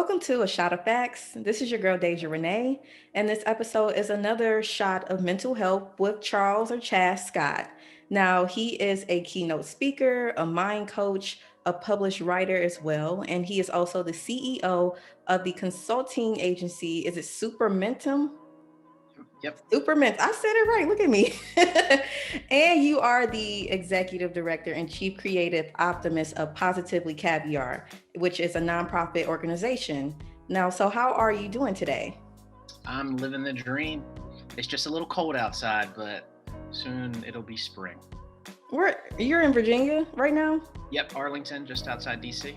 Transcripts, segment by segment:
Welcome to A Shot of Facts. This is your girl Deja Renee, and this episode is another shot of mental health with Charles or Chazz Scott. Now, he is a keynote speaker, a mind coach, a published writer as well, and he is also the CEO of the consulting agency. Is it Supra Mentem? Yep. Superman. I said it right. Look at me. And you are the executive director and chief creative optimist of Positively Caviar, which is a nonprofit organization. Now, so how are you doing today? I'm living the dream. It's just a little cold outside, but soon it'll be spring. You're in Virginia right now? Yep, Arlington, just outside DC.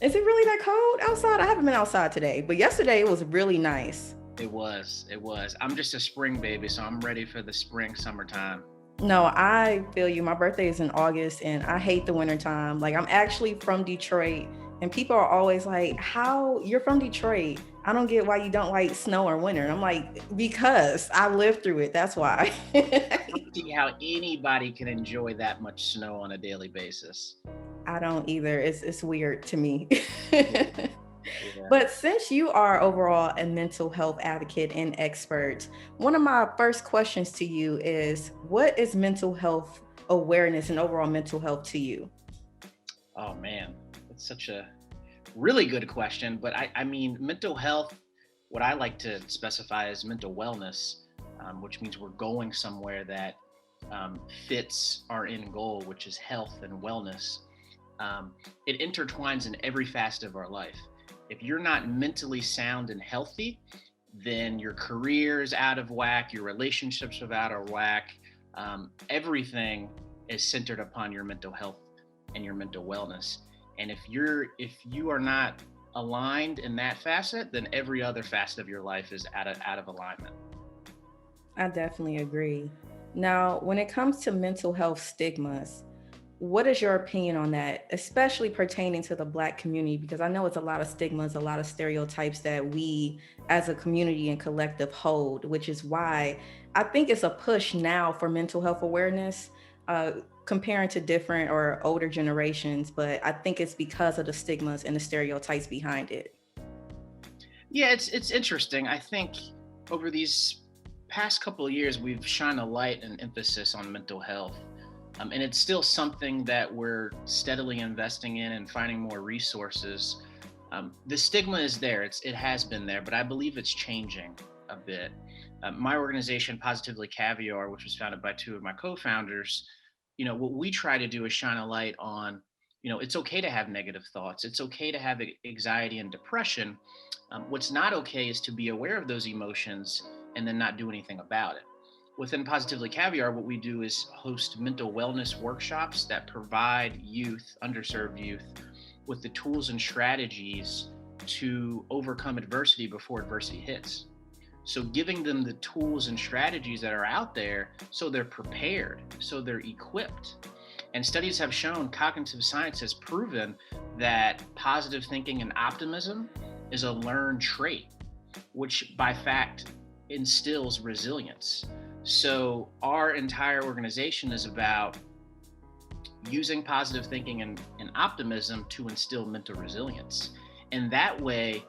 Is it really that cold outside? I haven't been outside today, but yesterday it was really nice. It was. I'm just a spring baby, so I'm ready for the spring, summertime. No, I feel you. My birthday is in August and I hate the wintertime. Like, I'm actually from Detroit, and people are always like, how you're from Detroit? I don't get why you don't like snow or winter. And I'm like, because I lived through it. That's why. I don't see how anybody can enjoy that much snow on a daily basis. I don't either. It's weird to me. Yeah. But since you are overall a mental health advocate and expert, one of my first questions to you is, what is mental health awareness and overall mental health to you? Oh man, that's such a really good question. But I mean, mental health, what I like to specify as mental wellness, which means we're going somewhere that fits our end goal, which is health and wellness. It intertwines in every facet of our life. If you're not mentally sound and healthy, then your career is out of whack, your relationships are out of whack. Everything is centered upon your mental health and your mental wellness. And if you are not aligned in that facet, then every other facet of your life is out of alignment. I definitely agree. Now, when it comes to mental health stigmas, what is your opinion on that, especially pertaining to the Black community? Because I know it's a lot of stigmas, a lot of stereotypes that we as a community and collective hold, which is why I think it's a push now for mental health awareness, comparing to different or older generations. But I think it's because of the stigmas and the stereotypes behind it. Yeah, it's interesting. I think over these past couple of years, we've shined a light and emphasis on mental health. And it's still something that we're steadily investing in and finding more resources. The stigma is there, it has been there, but I believe it's changing a bit. My organization, Positively Caviar, which was founded by two of my co-founders, what we try to do is shine a light on, it's okay to have negative thoughts. It's okay to have anxiety and depression. What's not okay is to be aware of those emotions and then not do anything about it. Within Positively Caviar, what we do is host mental wellness workshops that provide youth, underserved youth, with the tools and strategies to overcome adversity before adversity hits. So giving them the tools and strategies that are out there so they're prepared, so they're equipped. And studies have shown, cognitive science has proven that positive thinking and optimism is a learned trait, which by fact instills resilience. So our entire organization is about using positive thinking and optimism to instill mental resilience. And that way,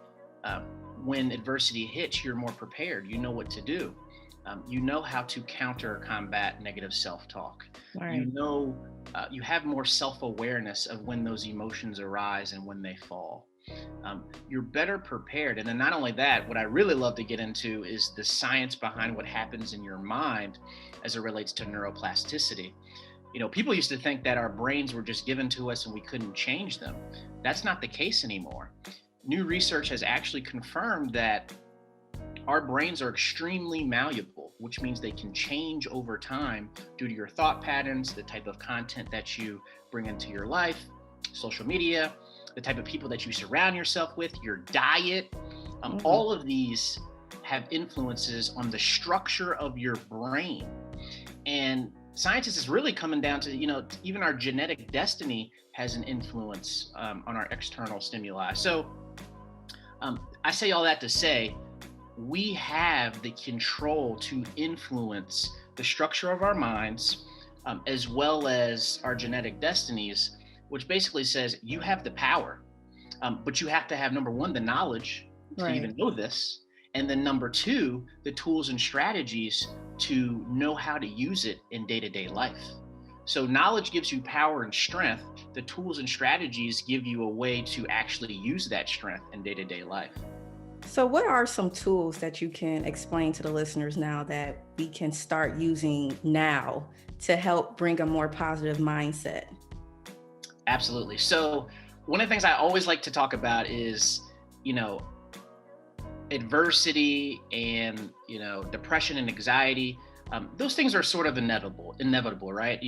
when adversity hits, you're more prepared. You know what to do. You know how to counter or combat negative self-talk. Right. You have more self-awareness of when those emotions arise and when they fall. You're better prepared. And then not only that, what I really love to get into is the science behind what happens in your mind as it relates to neuroplasticity. People used to think that our brains were just given to us and we couldn't change them. That's not the case anymore. New research has actually confirmed that our brains are extremely malleable, which means they can change over time due to your thought patterns, the type of content that you bring into your life, social media, the type of people that you surround yourself with, your diet. All of these have influences on the structure of your brain. And scientists is really coming down to, even our genetic destiny has an influence on our external stimuli. So I say all that to say, we have the control to influence the structure of our minds, as well as our genetic destinies, which basically says you have the power. But you have to have, number one, the knowledge to Right. even know this. And then number two, the tools and strategies to know how to use it in day-to-day life. So knowledge gives you power and strength. The tools and strategies give you a way to actually use that strength in day-to-day life. So, what are some tools that you can explain to the listeners now that we can start using now to help bring a more positive mindset? Absolutely. So one of the things I always like to talk about is, you know, adversity and, depression and anxiety. Those things are sort of inevitable, right?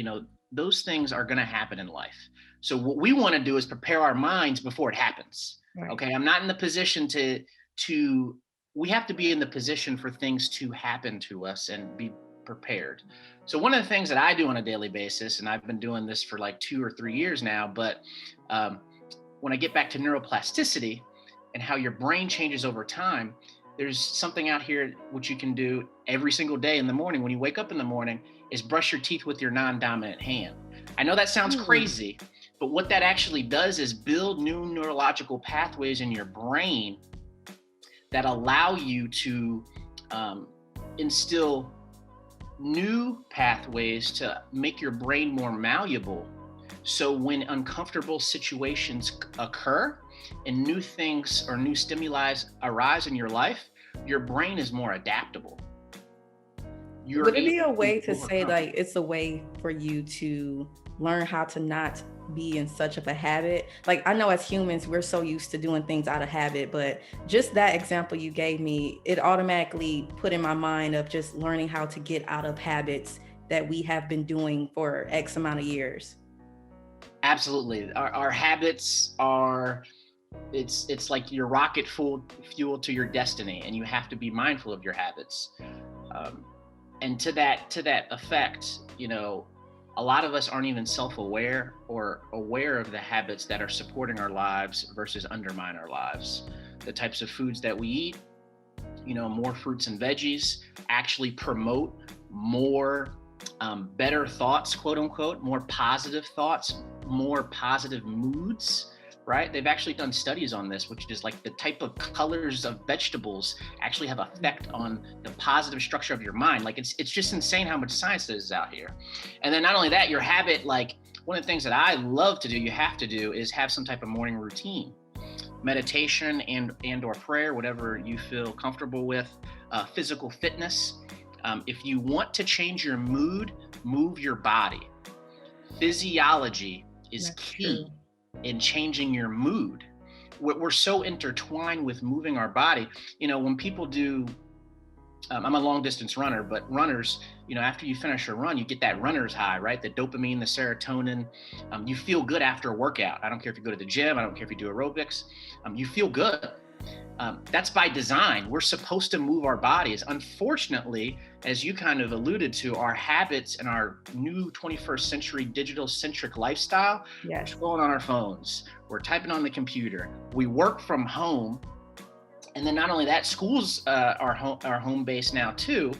Those things are going to happen in life. So what we want to do is prepare our minds before it happens. Right. Okay. I'm not in the position to, we have to be in the position for things to happen to us and be prepared. So one of the things that I do on a daily basis, and I've been doing this for like 2 or 3 years now, but um, when I get back to neuroplasticity and how your brain changes over time, there's something out here which you can do every single day in the morning when you wake up in the morning is brush your teeth with your non-dominant hand. I know that sounds Hmm. crazy, but what that actually does is build new neurological pathways in your brain that allow you to instill new pathways to make your brain more malleable. So when uncomfortable situations occur and new things or new stimuli arise in your life, your brain is more adaptable. You're Would it be able a to way to say overcome. like it's a way for you to learn how to not be in such of a habit? Like I know as humans we're so used to doing things out of habit, but just that example you gave me, it automatically put in my mind of just learning how to get out of habits that we have been doing for X amount of years. Absolutely. Our habits are, it's like your rocket fuel to your destiny, and you have to be mindful of your habits. Um, and to that effect, a lot of us aren't even self-aware or aware of the habits that are supporting our lives versus undermine our lives. The types of foods that we eat, more fruits and veggies actually promote more better thoughts, quote unquote, more positive thoughts, more positive moods, right? They've actually done studies on this, which is like the type of colors of vegetables actually have effect on the positive structure of your mind. Like it's just insane how much science there is out here. And then not only that, your habit, like one of the things that I love to do, you have to do, is have some type of morning routine, meditation and or prayer, whatever you feel comfortable with, physical fitness. If you want to change your mood, move your body. Physiology is That's true. key in changing your mood. We're so intertwined with moving our body. When people do, I'm a long distance runner, but runners, after you finish a run, you get that runner's high, right? The dopamine, the serotonin. You feel good after a workout. I don't care if you go to the gym, I don't care if you do aerobics. You feel good. That's by design. We're supposed to move our bodies. Unfortunately, as you kind of alluded to, our habits and our new 21st century digital centric lifestyle, we're Yes. scrolling on our phones, we're typing on the computer, we work from home. And then not only that, schools are home based now too.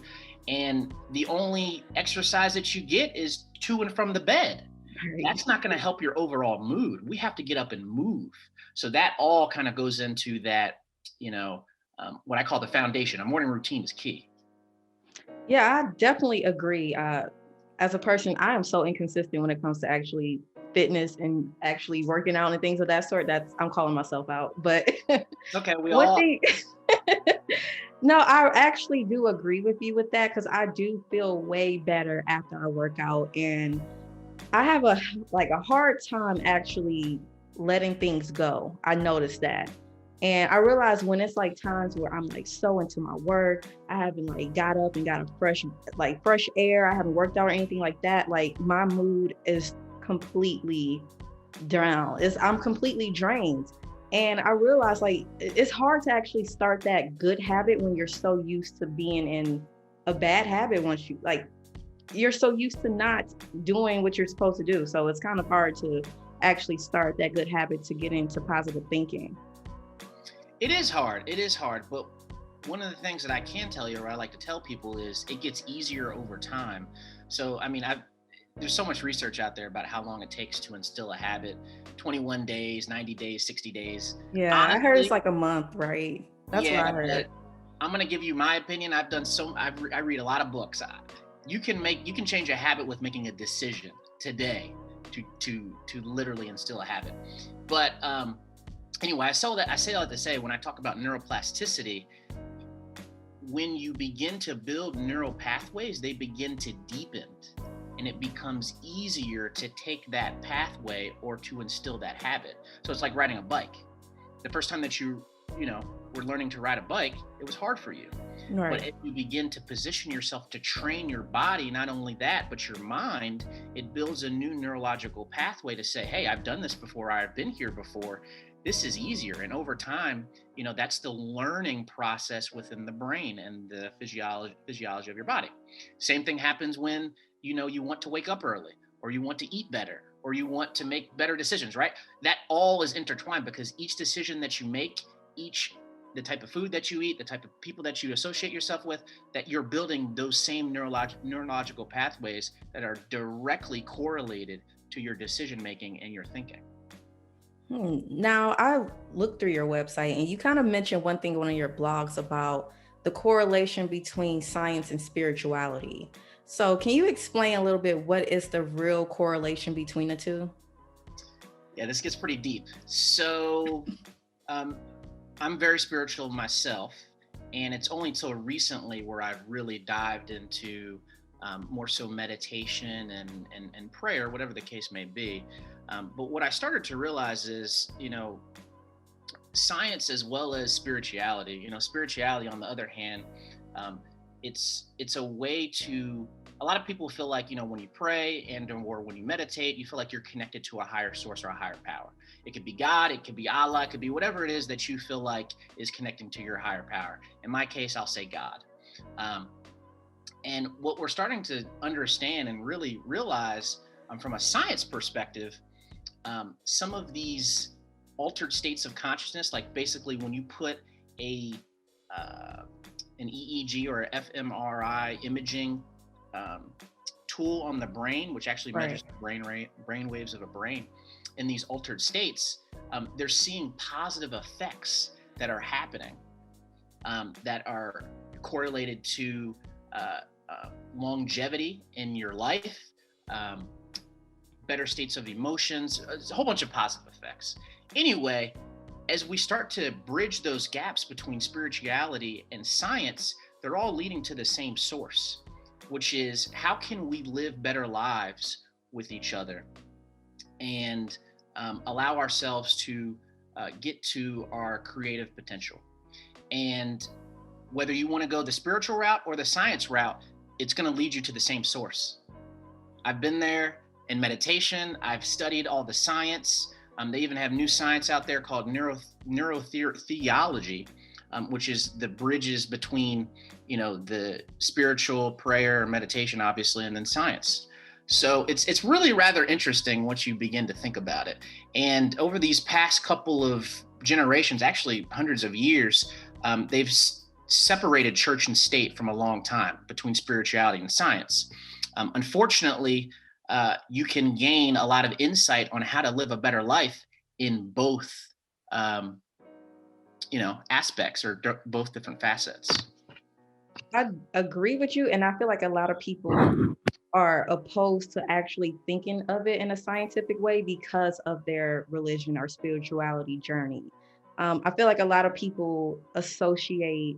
And the only exercise that you get is to and from the bed. Right. That's not going to help your overall mood. We have to get up and move. So that all kind of goes into that, what I call the foundation. A morning routine is key. Yeah, I definitely agree. As a person, I am so inconsistent when it comes to actually fitness and actually working out and things of that sort. That's I'm calling myself out. But Okay, we one all. thing, no, I actually do agree with you with that because I do feel way better after I work out, and I have a hard time actually letting things go. I noticed that. And I realized when it's like times where I'm like so into my work, I haven't like got up and got a fresh air, I haven't worked out or anything like that, like my mood is completely down. I'm completely drained. And I realized like it's hard to actually start that good habit when you're so used to being in a bad habit once you like you're so used to not doing what you're supposed to do. So it's kind of hard to actually start that good habit to get into positive thinking. It is hard. It is hard. But one of the things that I can tell you, or I like to tell people, is it gets easier over time. So, I mean, there's so much research out there about how long it takes to instill a habit. 21 days, 90 days, 60 days. Yeah, I heard it's Honestly, like a month, right? That's what yeah, I but heard. I'm gonna give you my opinion. I read a lot of books. You can change a habit with making a decision today to literally instill a habit. But anyway, I say all that to say, when I talk about neuroplasticity, when you begin to build neural pathways, they begin to deepen, and it becomes easier to take that pathway or to instill that habit. So it's like riding a bike. The first time that you know, were learning to ride a bike, it was hard for you. But Right. if you begin to position yourself to train your body, not only that, but your mind, it builds a new neurological pathway to say, hey, I've done this before, I've been here before. This is easier. And over time, you know, that's the learning process within the brain and the physiology of your body. Same thing happens when, you know, you want to wake up early, or you want to eat better, or you want to make better decisions, right? That all is intertwined, because each decision that you make, each the type of food that you eat, the type of people that you associate yourself with, that you're building those same neurological pathways that are directly correlated to your decision making and your thinking. Now, I looked through your website and you kind of mentioned one thing on one of your blogs about the correlation between science and spirituality. So, can you explain a little bit what is the real correlation between the two? Yeah, this gets pretty deep. So, um, I'm very spiritual myself, and it's only until recently where I've really dived into more so meditation and prayer, whatever the case may be. But what I started to realize is, you know, science as well as spirituality. You know, spirituality, on the other hand, um, it's a way to. A lot of people feel like, you know, when you pray and or when you meditate, you feel like you're connected to a higher source or a higher power. It could be God, it could be Allah, it could be whatever it is that you feel like is connecting to your higher power. In my case, I'll say God. Um, and what we're starting to understand and really realize, from a science perspective, some of these altered states of consciousness, like basically when you put a uh, an EEG or a fMRI imaging um, tool on the brain, which actually Right. measures the brain waves of a brain in these altered states, they're seeing positive effects that are happening, that are correlated to uh, longevity in your life, um, better states of emotions, a whole bunch of positive effects. Anyway, as we start to bridge those gaps between spirituality and science, they're all leading to the same source, which is how can we live better lives with each other and allow ourselves to get to our creative potential. And whether you want to go the spiritual route or the science route, it's going to lead you to the same source. I've been there in meditation. I've studied all the science. They even have new science out there called neurotheology, which is the bridges between, you know, the spiritual, prayer, meditation, obviously, and then science. So it's really rather interesting once you begin to think about it. And over these past couple of generations, actually hundreds of years, they've separated church and state from a long time between spirituality and science. Unfortunately, you can gain a lot of insight on how to live a better life in both, um, you know, aspects or both different facets. I agree with you. And I feel like a lot of people are opposed to actually thinking of it in a scientific way because of their religion or spirituality journey. I feel like a lot of people associate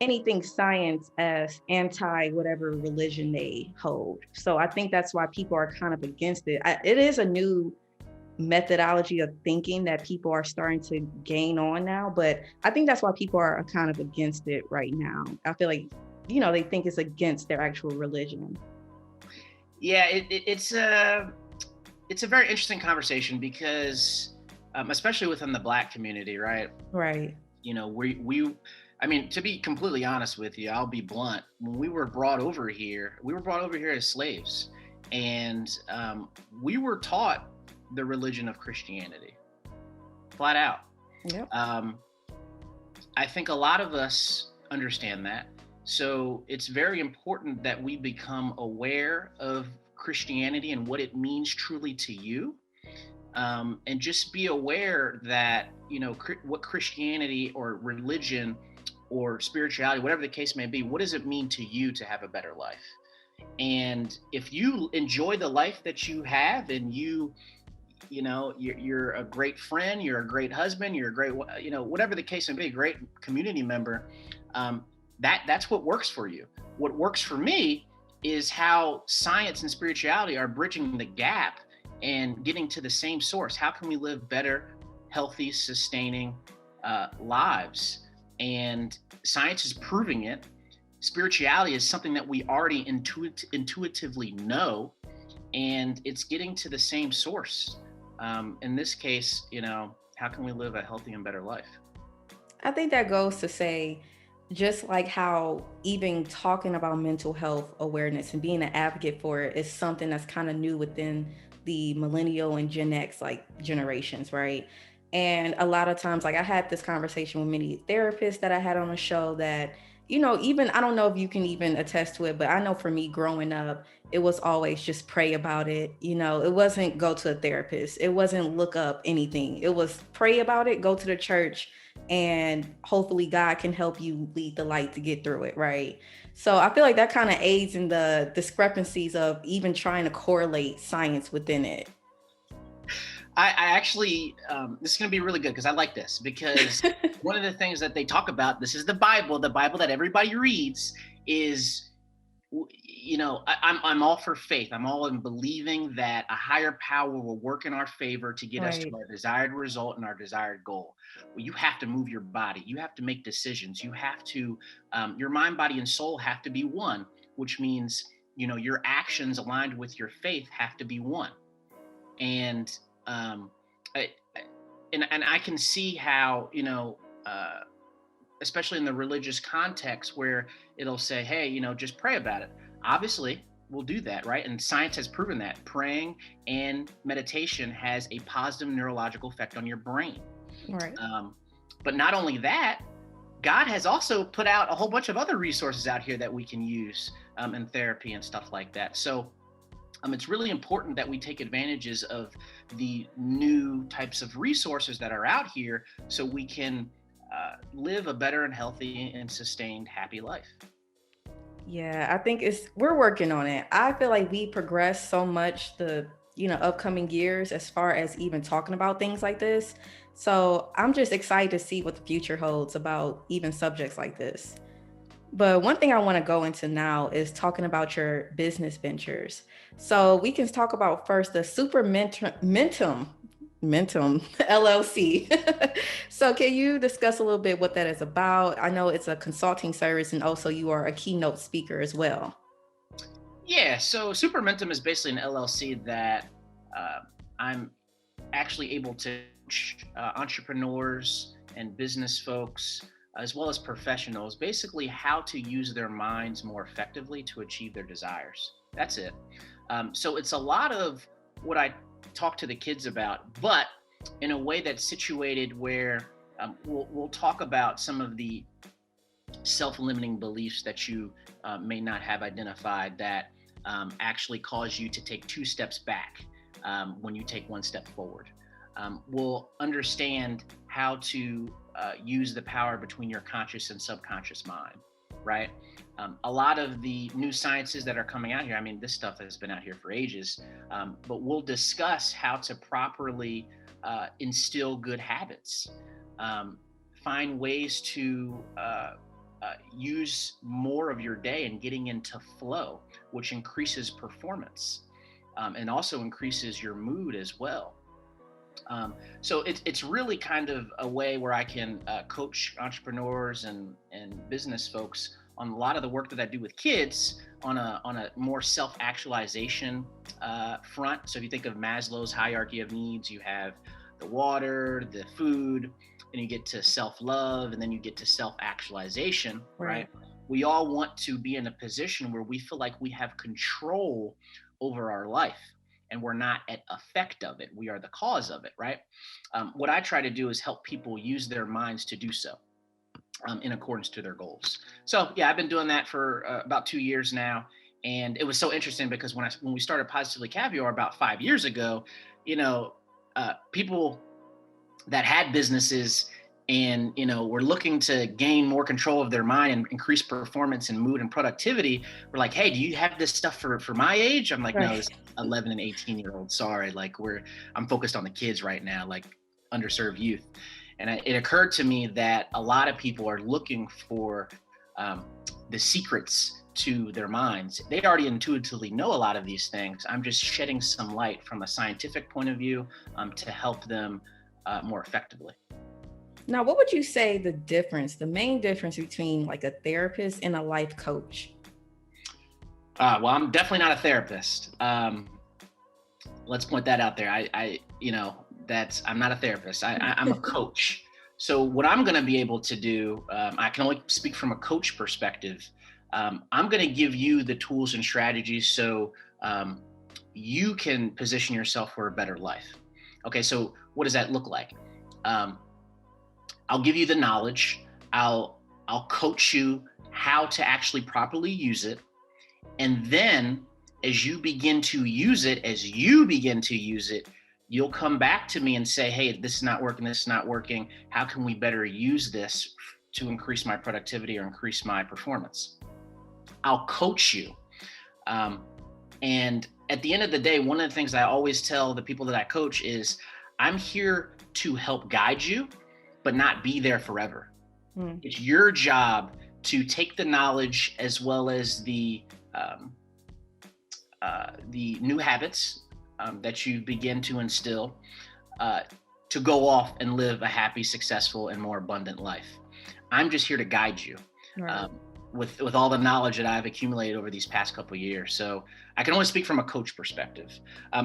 anything science as anti whatever religion they hold. So I think that's why people are kind of against it. It is a new methodology of thinking that people are starting to gain on now, but I think that's why people are kind of against it right now. I feel like, they think it's against their actual religion. Yeah, it's a very interesting conversation because, especially within the Black community, right? Right. You know, we I mean, to be completely honest with you, I'll be blunt. When we were brought over here, we were brought over here as slaves, and we were taught the religion of Christianity, flat out. Yep. Um, I think a lot of us understand that. So it's very important that we become aware of Christianity and what it means truly to you. And just be aware that, what Christianity or religion or spirituality, whatever the case may be, what does it mean to you to have a better life? And if you enjoy the life that you have, and you're a great friend, you're a great husband, you're a great, whatever the case may be, a great community member, that's what works for you. What works for me is how science and spirituality are bridging the gap and getting to the same source. How can we live better, healthy, sustaining lives? And science is proving it. Spirituality is something that we already intuitively know, and it's getting to the same source. In this case, how can we live a healthy and better life? I think that goes to say, just like how even talking about mental health awareness and being an advocate for it is something that's kind of new within the millennial and Gen X like generations, right? And a lot of times, like I had this conversation with many therapists that I had on the show that, even I don't know if you can even attest to it, but I know for me growing up, it was always just pray about it. It wasn't go to a therapist, it wasn't look up anything. It was pray about it, go to the church, and hopefully God can help you lead the light to get through it, right? So I feel like that kind of aids in the discrepancies of even trying to correlate science within it. I actually, this is going to be really good because I like this, because one of the things that they talk about, this is the Bible that everybody reads, is, I'm all for faith. I'm all in believing that a higher power will work in our favor to get us to Right. our desired result and our desired goal. Well, you have to move your body. You have to make decisions. You have to, your mind, body, and soul have to be one, which means, your actions aligned with your faith have to be one. And um, I, and I can see how, especially in the religious context, where it'll say, hey, just pray about it. Obviously, we'll do that, right? And science has proven that praying and meditation has a positive neurological effect on your brain. Right. Um, but not only that, God has also put out a whole bunch of other resources out here that we can use in therapy and stuff like that. So it's really important that we take advantages of the new types of resources that are out here so we can live a better and healthy and sustained happy life. Yeah, I think we're working on it. I feel like we progressed so much the, upcoming years as far as even talking about things like this. So I'm just excited to see what the future holds about even subjects like this. But one thing I want to go into now is talking about your business ventures. So we can talk about first the Super Mentem LLC. So can you discuss a little bit what that is about? I know it's a consulting service, and also you are a keynote speaker as well. Yeah, so Supra Mentem is basically an LLC that uh, I'm actually able to coach entrepreneurs and business folks, as well as professionals, basically how to use their minds more effectively to achieve their desires. That's it. So it's a lot of what I talk to the kids about, but in a way that's situated where we'll talk about some of the self-limiting beliefs that you may not have identified that actually cause you to take two steps back when you take one step forward. We'll understand how to use the power between your conscious and subconscious mind, right? A lot of the new sciences that are coming out here, I mean, this stuff has been out here for ages, but we'll discuss how to properly instill good habits, um, find ways to use more of your day and getting into flow, which increases performance and also increases your mood as well. So it's really kind of a way where I can coach entrepreneurs and business folks on a lot of the work that I do with kids on a more self-actualization front. So if you think of Maslow's hierarchy of needs, you have the water, the food, and you get to self-love, and then you get to self-actualization, right? Right. We all want to be in a position where we feel like we have control over our life and we're not at effect of it. We are the cause of it, right? What I try to do is help people use their minds to do so in accordance to their goals. So yeah, I've been doing that for about 2 years now, And it was so interesting because when we started Positively Caviar about 5 years ago, people that had businesses and were looking to gain more control of their mind and increase performance and mood and productivity, were like, hey, do you have this stuff for my age? I'm like, no, Right. this 11 and 18-year-old, sorry, like I'm focused on the kids right now, like underserved youth. And it occurred to me that a lot of people are looking for the secrets to their minds. They already intuitively know a lot of these things. I'm just shedding some light from a scientific point of view to help them more effectively. Now, what would you say the main difference between like a therapist and a life coach? Well, I'm definitely not a therapist. Let's point that out there. I'm not a therapist. I'm a coach. So what I'm going to be able to do, I can only speak from a coach perspective. I'm going to give you the tools and strategies so you can position yourself for a better life. Okay, so what does that look like? I'll give you the knowledge. I'll coach you how to actually properly use it. And then as you begin to use it, you'll come back to me and say, hey, this is not working. How can we better use this to increase my productivity or increase my performance? I'll coach you. And at the end of the day, one of the things I always tell the people that I coach is I'm here to help guide you, but not be there forever. It's your job to take the knowledge as well as the new habits that you begin to instill to go off and live a happy, successful, and more abundant life. I'm just here to guide you Right. with all the knowledge that I've accumulated over these past couple of years. So I can only speak from a coach perspective.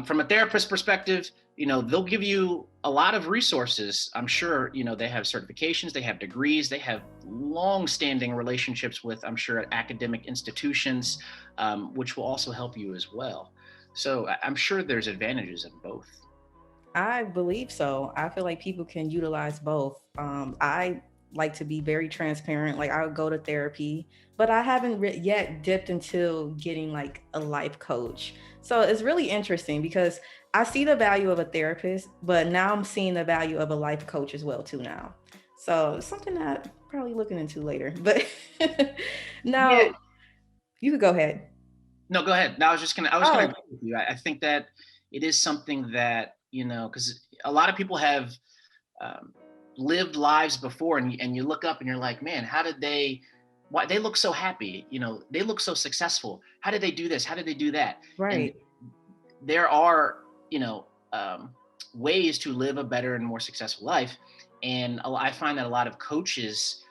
From a therapist perspective, they'll give you a lot of resources. I'm sure, they have certifications, they have degrees, they have long-standing relationships with, I'm sure, academic institutions, which will also help you as well. So I'm sure there's advantages in both. I believe so. I feel like people can utilize both. I like to be very transparent. Like I'll go to therapy, but I haven't yet dipped into getting like a life coach. So it's really interesting because I see the value of a therapist, but now I'm seeing the value of a life coach as well too now. So it's something that I'm probably looking into later. But Yeah. now you could go ahead. No, go ahead. No, I was gonna Oh, agree with you. I think that it is something that, because a lot of people have um, lived lives before, and you look up and you're like, man, why they look so happy, they look so successful. How did they do this? How did they do that? And right. there are, ways to live a better and more successful life. And I find that a lot of coaches,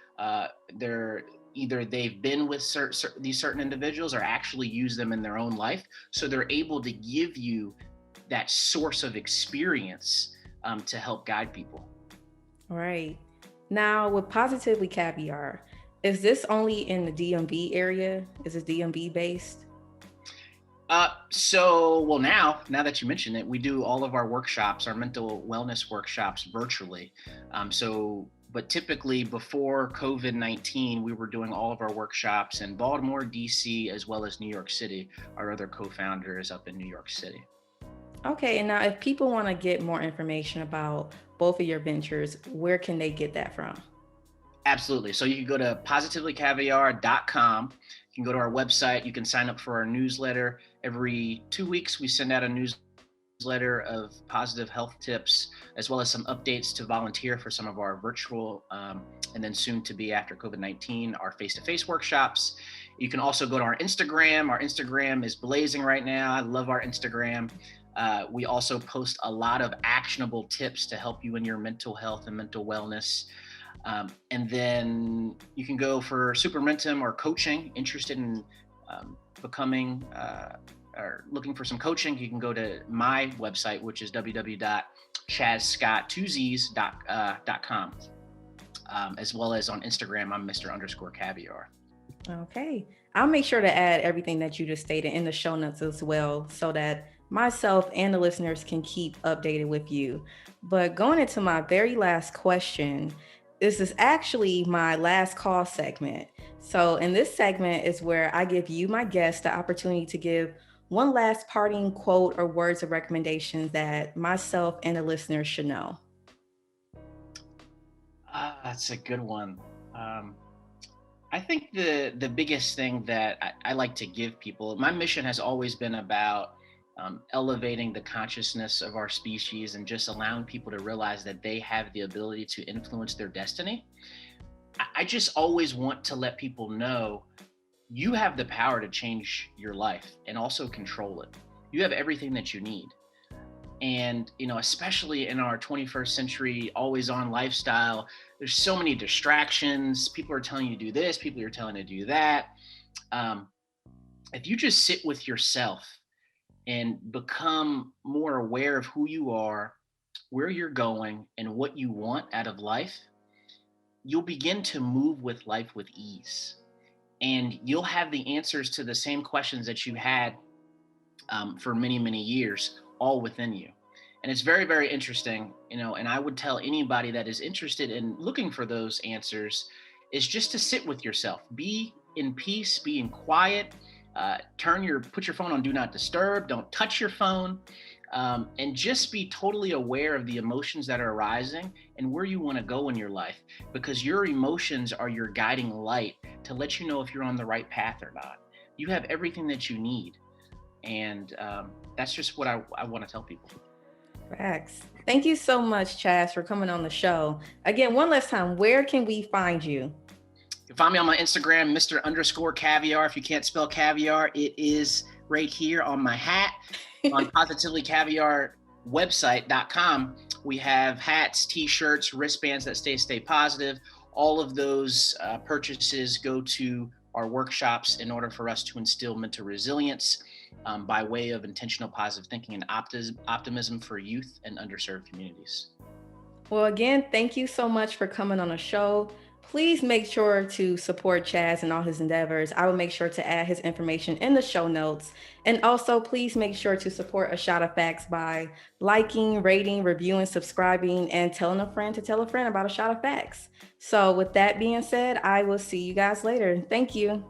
they're either they've been with these certain individuals or actually use them in their own life. So they're able to give you that source of experience to help guide people. Right. Now, with Positively Caviar, is this only in the DMV area? Is it DMV based? Well, now that you mention it, we do all of our workshops, our mental wellness workshops virtually. But typically before COVID-19, we were doing all of our workshops in Baltimore, DC, as well as New York City. Our other co-founder is up in New York City. Okay. And now, if people want to get more information about both of your ventures, where can they get that from? Absolutely. So you can go to positivelycaviar.com. You can go to our website. You can sign up for our newsletter. Every 2 weeks, we send out a newsletter of positive health tips, as well as some updates to volunteer for some of our virtual, and then soon to be after COVID-19, our face-to-face workshops. You can also go to our Instagram. Our Instagram is blazing right now. I love our Instagram. We also post a lot of actionable tips to help you in your mental health and mental wellness. And then you can go for Supra Mentem or coaching, interested in becoming or looking for some coaching. You can go to my website, which is www.chazzscott2z's.com. As well as on Instagram, I'm Mr._Caviar. Okay. I'll make sure to add everything that you just stated in the show notes as well so that myself and the listeners can keep updated with you. But going into my very last question, This is actually my last call segment. So, in this segment is where I give you, my guest, the opportunity to give one last parting quote or words of recommendations that myself and the listeners should know. That's a good one. Um, I think the biggest thing that I like to give people, my mission has always been about elevating the consciousness of our species and just allowing people to realize that they have the ability to influence their destiny. I just always want to let people know you have the power to change your life and also control it. You have everything that you need. And especially in our 21st century always on lifestyle, there's so many distractions. People are telling you to do this, people are telling you to do that. um, if you just sit with yourself and become more aware of who you are, where you're going, and what you want out of life, you'll begin to move with life with ease, and you'll have the answers to the same questions that you had for many, many years, all within you. And it's very, very interesting, and I would tell anybody that is interested in looking for those answers is just to sit with yourself, be in peace, be in quiet, put your phone on do not disturb, don't touch your phone, and just be totally aware of the emotions that are arising and where you want to go in your life, because your emotions are your guiding light to let you know if you're on the right path or not. You have everything that you need, and that's just what I want to tell people. Facts. Thank you so much, Chaz, for coming on the show. Again, one last time, where can we find you? You can find me on my Instagram, Mr._Caviar. If you can't spell caviar, it is right here on my hat. On Positively Caviar website.com, we have hats, t-shirts, wristbands that stay positive. All of those purchases go to our workshops in order for us to instill mental resilience by way of intentional positive thinking and optimism for youth and underserved communities. Well, again, thank you so much for coming on the show. Please make sure to support Chaz and all his endeavors. I will make sure to add his information in the show notes. And also, please make sure to support A Shot of Facts by liking, rating, reviewing, subscribing, and telling a friend to tell a friend about A Shot of Facts. So, with that being said, I will see you guys later. Thank you.